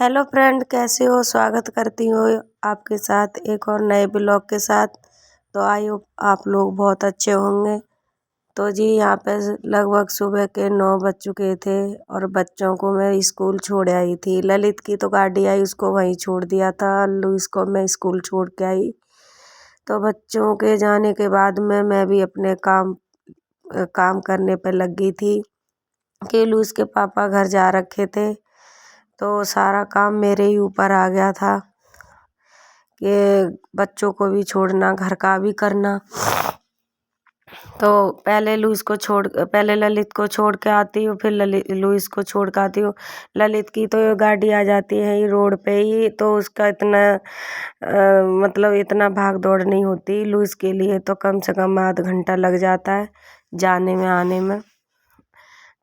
Hello friend, कैसे हो। स्वागत करती हूँ आपके साथ एक और नए ब्लॉग के साथ। तो आई होप आप लोग बहुत अच्छे होंगे। तो जी यहाँ पे लगभग सुबह के 9 बज चुके थे और बच्चों को मैं स्कूल छोड़ आई थी। ललित की तो गाड़ी आई, उसको वहीं छोड़ दिया था। लुइस को मैं स्कूल छोड़ के आई। तो बच्चों के जाने के बाद में मैं भी अपने काम करने पर लग गई थी कि लुइस के पापा घर जा रखे थे। तो सारा काम मेरे ही ऊपर आ गया था कि बच्चों को भी छोड़ना, घर का भी करना। तो पहले ललित को छोड़ के आती हूँ, फिर लुइस को छोड़ के आती हूँ। ललित की तो गाड़ी आ जाती है ही रोड पे ही, तो उसका इतना मतलब इतना भाग दौड़ नहीं होती। लुइस के लिए तो कम से कम आध घंटा लग जाता है जाने में आने में।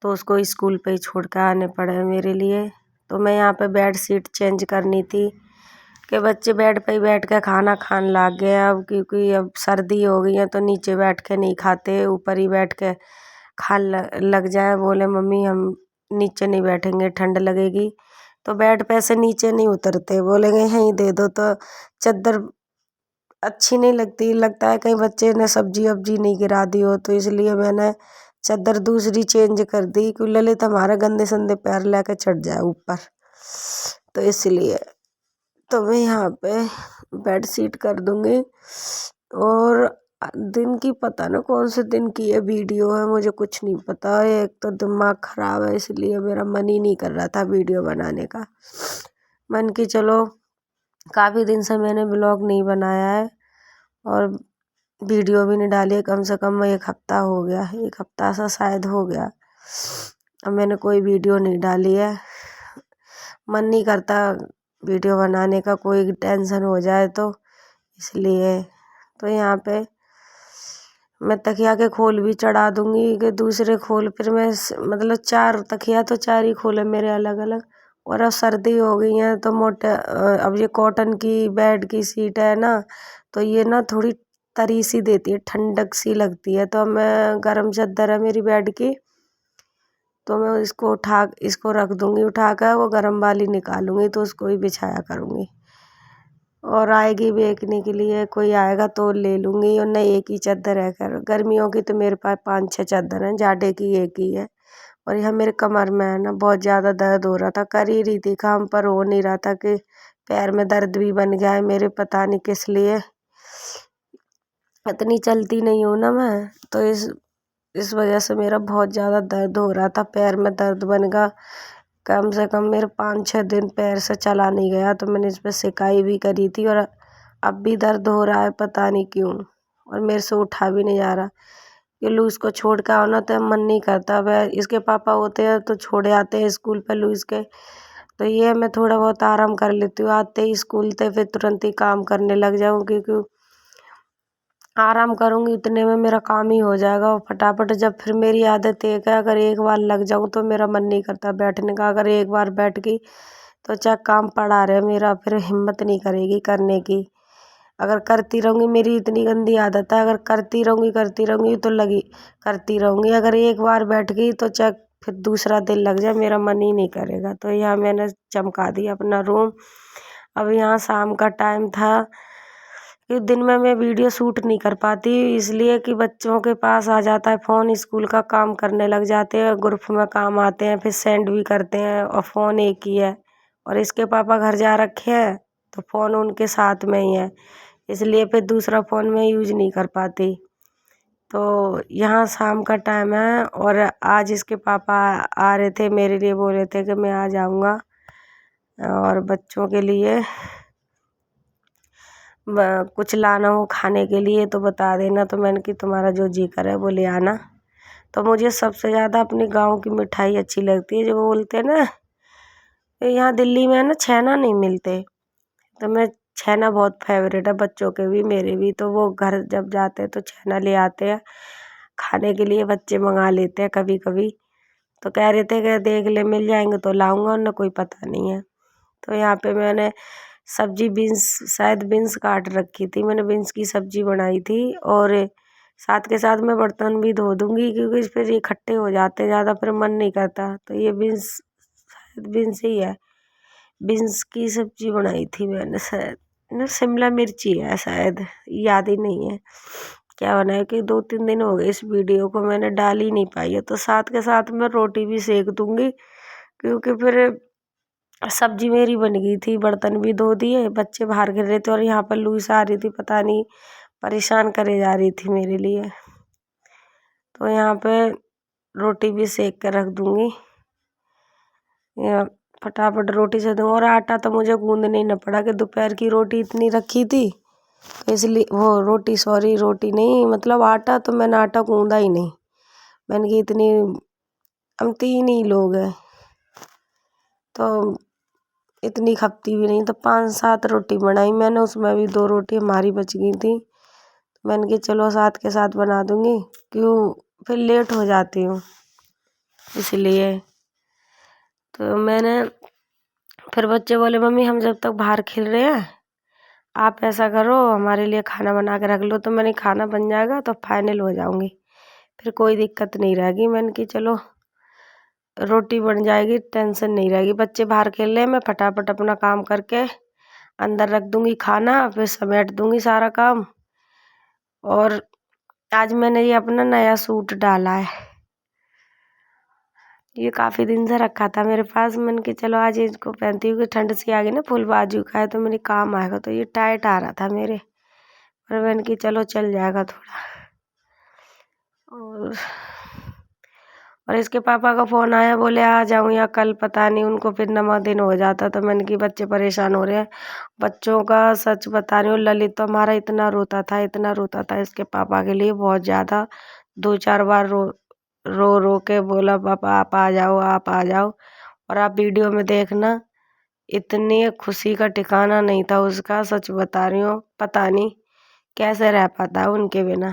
तो उसको स्कूल पे ही छोड़ के आने पड़े मेरे लिए। तो मैं यहाँ पे बेड शीट चेंज करनी थी कि बच्चे बेड पे ही बैठ के खाना खाने लग गए अब, क्योंकि अब सर्दी हो गई है तो नीचे बैठ के नहीं खाते, ऊपर ही बैठ के खाने लग जाए। बोले मम्मी हम नीचे नहीं बैठेंगे, ठंड लगेगी। तो बेड पे से नीचे नहीं उतरते, बोलेंगे यहीं दे दो। तो चादर अच्छी नहीं लगती, लगता है कहीं बच्चे ने सब्जी वब्जी नहीं गिरा दी हो। तो इसलिए मैंने चादर दूसरी चेंज कर दी कि ललित हमारे गंदे संदे पैर लेके चढ़ जाए ऊपर। तो इसलिए तो मैं यहाँ पे बेड शीट कर दूंगी। और दिन की पता ना कौन से दिन की ये वीडियो है, मुझे कुछ नहीं पता। एक तो दिमाग खराब है, इसलिए मेरा मन ही नहीं कर रहा था वीडियो बनाने का। मन की चलो, काफ़ी दिन से मैंने ब्लॉग नहीं बनाया है और वीडियो भी नहीं डाली है। कम से कम 1 हफ्ता हो गया, 1 हफ्ता सा शायद हो गया अब मैंने कोई वीडियो नहीं डाली है। मन नहीं करता वीडियो बनाने का, कोई टेंशन हो जाए तो इसलिए। तो यहाँ पे मैं तकिया के खोल भी चढ़ा दूंगी कि दूसरे खोल, फिर मैं मतलब 4 तकिया तो 4 ही खोल है मेरे अलग अलग। और अब सर्दी हो गई है तो मोटे अब ये कॉटन की बेड की शीट है ना, तो ये ना थोड़ी तरी सी देती है, ठंडक सी लगती है। तो मैं गर्म चादर है मेरी बेड की, तो मैं इसको रख दूंगी उठा कर, वो गर्म वाली निकालूंगी तो उसको ही बिछाया करूँगी। और आएगी बेचने के लिए, कोई आएगा तो ले लूँगी। और नहीं, एक ही चादर है। कर गर्मियों की तो मेरे पास 5-6 चादर हैं, जाड़े की एक ही है। और यह मेरे कमर में है ना बहुत ज़्यादा दर्द हो रहा था, कर ही रही थी काम पर हो नहीं रहा था कि पैर में दर्द भी बन गया है मेरे, पता नहीं किस लिए। इतनी चलती नहीं हूँ ना मैं, तो इस वजह से मेरा बहुत ज़्यादा दर्द हो रहा था, पैर में दर्द बन गया। कम से कम मेरे 5-6 दिन पैर से चला नहीं गया। तो मैंने इस पर सिकाई भी करी थी और अब भी दर्द हो रहा है, पता नहीं क्यों। और मेरे से उठा भी नहीं जा रहा। ये लुइस को छोड़ के आओ ना तो मन नहीं करता। वह इसके पापा होते हैं तो छोड़े आते हैं स्कूल पर लुइस के, तो ये मैं थोड़ा बहुत आराम कर लेती हूँ। आते ही स्कूल से फिर तुरंत ही काम करने लग जाऊँ, क्योंकि आराम करूँगी इतने में मेरा काम ही हो जाएगा और फटाफट। जब फिर मेरी आदत एक है, अगर एक बार लग जाऊँ तो मेरा मन नहीं करता बैठने का। अगर एक बार बैठ गई तो चाहे काम पड़ा रहे मेरा, फिर हिम्मत नहीं करेगी करने की। अगर करती रहूँगी, मेरी इतनी गंदी आदत है, अगर करती रहूँगी तो लगी करती रहूँगी। अगर एक बार बैठ गई तो चाहे फिर दूसरा दिन लग जाए, मेरा मन ही नहीं करेगा। तो यहाँ मैंने चमका दिया अपना रूम। अब यहाँ शाम का टाइम था कि दिन में मैं वीडियो शूट नहीं कर पाती, इसलिए कि बच्चों के पास आ जाता है फ़ोन, स्कूल का काम करने लग जाते हैं, ग्रुप में काम आते हैं, फिर सेंड भी करते हैं और फ़ोन एक ही है। और इसके पापा घर जा रखे हैं तो फ़ोन उनके साथ में ही है, इसलिए फिर दूसरा फ़ोन में यूज नहीं कर पाती। तो यहाँ शाम का टाइम है और आज इसके पापा आ रहे थे मेरे लिए, बोल रहे थे कि मैं आ जाऊँगा और बच्चों के लिए कुछ लाना हो खाने के लिए तो बता देना। तो मैंने कि तुम्हारा जो जी करे वो ले आना। तो मुझे सबसे ज़्यादा अपने गांव की मिठाई अच्छी लगती है, जो वो बोलते हैं ना, यहाँ दिल्ली में ना छेना नहीं मिलते। तो मैं छेना बहुत फेवरेट है बच्चों के भी मेरे भी, तो वो घर जब जाते हैं तो छेना ले आते हैं खाने के लिए, बच्चे मंगा लेते हैं कभी कभी। तो कह रहे थे कि देख ले मिल जाएंगे तो लाऊंगा, और ना कोई पता नहीं है। तो यहाँ पे मैंने सब्जी शायद बीन्स काट रखी थी, मैंने बीन्स की सब्जी बनाई थी। और साथ के साथ मैं बर्तन भी धो दूंगी, क्योंकि फिर ये खट्टे हो जाते ज़्यादा, फिर मन नहीं करता। तो ये बीन्स शायद बीन्स ही है, बीन्स की सब्जी बनाई थी मैंने, शायद ना शिमला मिर्ची है शायद, याद ही नहीं है क्या बनाया, कि 2-3 दिन हो गए इस वीडियो को मैंने डाल ही नहीं पाई है। तो साथ के साथ मैं रोटी भी सेक दूंगी, क्योंकि फिर सब्जी मेरी बन गई थी, बर्तन भी धो दिए, बच्चे बाहर गिर रहे थे और यहाँ पर लुईस आ रही थी, पता नहीं परेशान करे जा रही थी मेरे लिए। तो यहाँ पे रोटी भी सेक कर रख दूंगी, या फटाफट रोटी से दूँ। और आटा तो मुझे गूंदने ही न पड़ा, कि दोपहर की रोटी इतनी रखी थी, तो इसलिए वो रोटी नहीं, मतलब आटा, तो मैंने आटा गूंदा ही नहीं। मैंने की इतनी, हम 3 ही लोग हैं तो इतनी खपती भी नहीं, तो 5-7 रोटी बनाई मैंने, उसमें भी 2 रोटी हमारी बच गई थी। मैंने कि चलो साथ के साथ बना दूंगी, क्यों फिर लेट हो जाती हूँ इसलिए। तो मैंने फिर बच्चे बोले मम्मी हम जब तक बाहर खेल रहे हैं आप ऐसा करो हमारे लिए खाना बना के रख लो, तो मैंने खाना बन जाएगा तो फाइनल हो जाऊंगी, फिर कोई दिक्कत नहीं रहेगी। मैंने कि चलो रोटी बन जाएगी, टेंशन नहीं रहेगी, बच्चे बाहर खेल रहे हैं, मैं फटाफट अपना काम करके अंदर रख दूंगी खाना, फिर समेट दूंगी सारा काम। और आज मैंने ये अपना नया सूट डाला है, ये काफ़ी दिन से रखा था मेरे पास, मैंने कि चलो आज इसको पहनती हूँ, कि ठंड सी आ गई ना, फुल बाजू का है तो मेरे काम आएगा। तो ये टाइट आ रहा था मेरे, पर मैंने कि चलो चल जाएगा थोड़ा। और इसके पापा का फ़ोन आया, बोले आ जाऊँ या कल, पता नहीं उनको फिर 9वां दिन हो जाता। तो मैंने कि बच्चे परेशान हो रहे हैं, बच्चों का सच बता रही हूँ, ललित तो हमारा इतना रोता था इसके पापा के लिए, बहुत ज़्यादा, 2-4 बार रो रो के बोला पापा आप आ जाओ, आप आ जाओ। और आप वीडियो में देखना, इतनी खुशी का ठिकाना नहीं था उसका, सच बता रही हूँ, पता नहीं कैसे रह पाता है उनके बिना।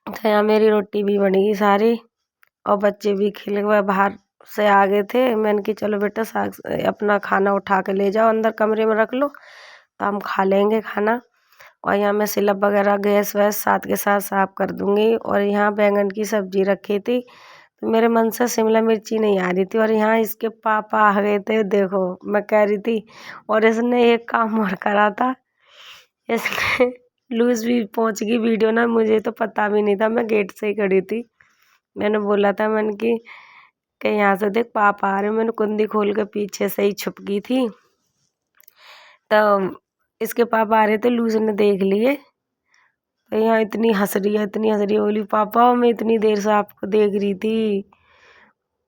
तो यहाँ मेरी रोटी भी बन गई सारी, और बच्चे भी खेल के बाहर से आ गए थे। मैंने कि चलो बेटा साग अपना खाना उठा के ले जाओ, अंदर कमरे में रख लो तो हम खा लेंगे खाना। और यहाँ मैं सिलप वगैरह गैस वैस साथ के साथ साफ कर दूंगी। और यहाँ बैंगन की सब्जी रखी थी, तो मेरे मन से शिमला मिर्ची नहीं आ रही थी, और यहाँ इसके पापा आ गए थे, देखो मैं कह रही थी। और इसने एक काम और करा था, इसने लूज भी पहुंच गई वीडियो ना, मुझे तो पता भी नहीं था, मैं गेट से ही खड़ी थी। मैंने बोला था, मैंने कि यहाँ से देख पापा आ रहे, मैंने कुंडी खोल के पीछे से ही छुप गई थी, तो इसके पापा आ रहे थे, लूज ने देख लिए। तो यहाँ इतनी हंस रही है, बोली पापा मैं इतनी देर से आपको देख रही थी,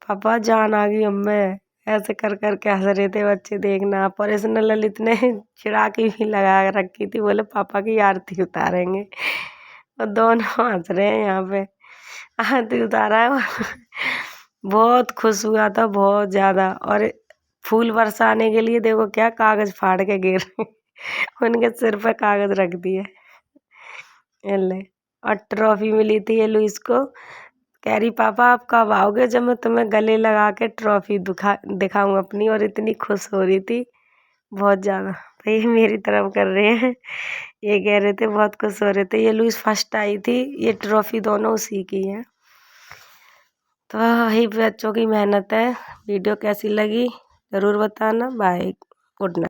पापा जान आ गई हमें, ऐसे कर कर के हंस रहे थे बच्चे, देखना। पर इसने ललित ने चिढ़ाकी भी लगा रखी थी, बोले पापा की आरती उतारेंगे, और दोनों हंस रहे हैं यहाँ पे, आरती उतारा है। बहुत खुश हुआ था, बहुत ज़्यादा। और फूल बरसाने के लिए देखो क्या कागज़ फाड़ के गिर उनके सिर पे कागज़ रख दिए, ये ले। और ट्रॉफी मिली थी ये लुइस को, कह रही पापा आप कब आओगे जब मैं तुम्हें गले लगा के ट्रॉफी दिखाऊं अपनी। और इतनी खुश हो रही थी बहुत ज़्यादा, भाई मेरी तरफ कर रहे हैं, ये कह रहे थे बहुत खुश हो रहे थे। ये लुइस फर्स्ट आई थी, ये ट्रॉफी दोनों उसी की है। तो वही बच्चों की मेहनत है। वीडियो कैसी लगी ज़रूर बताना। Bye, good night.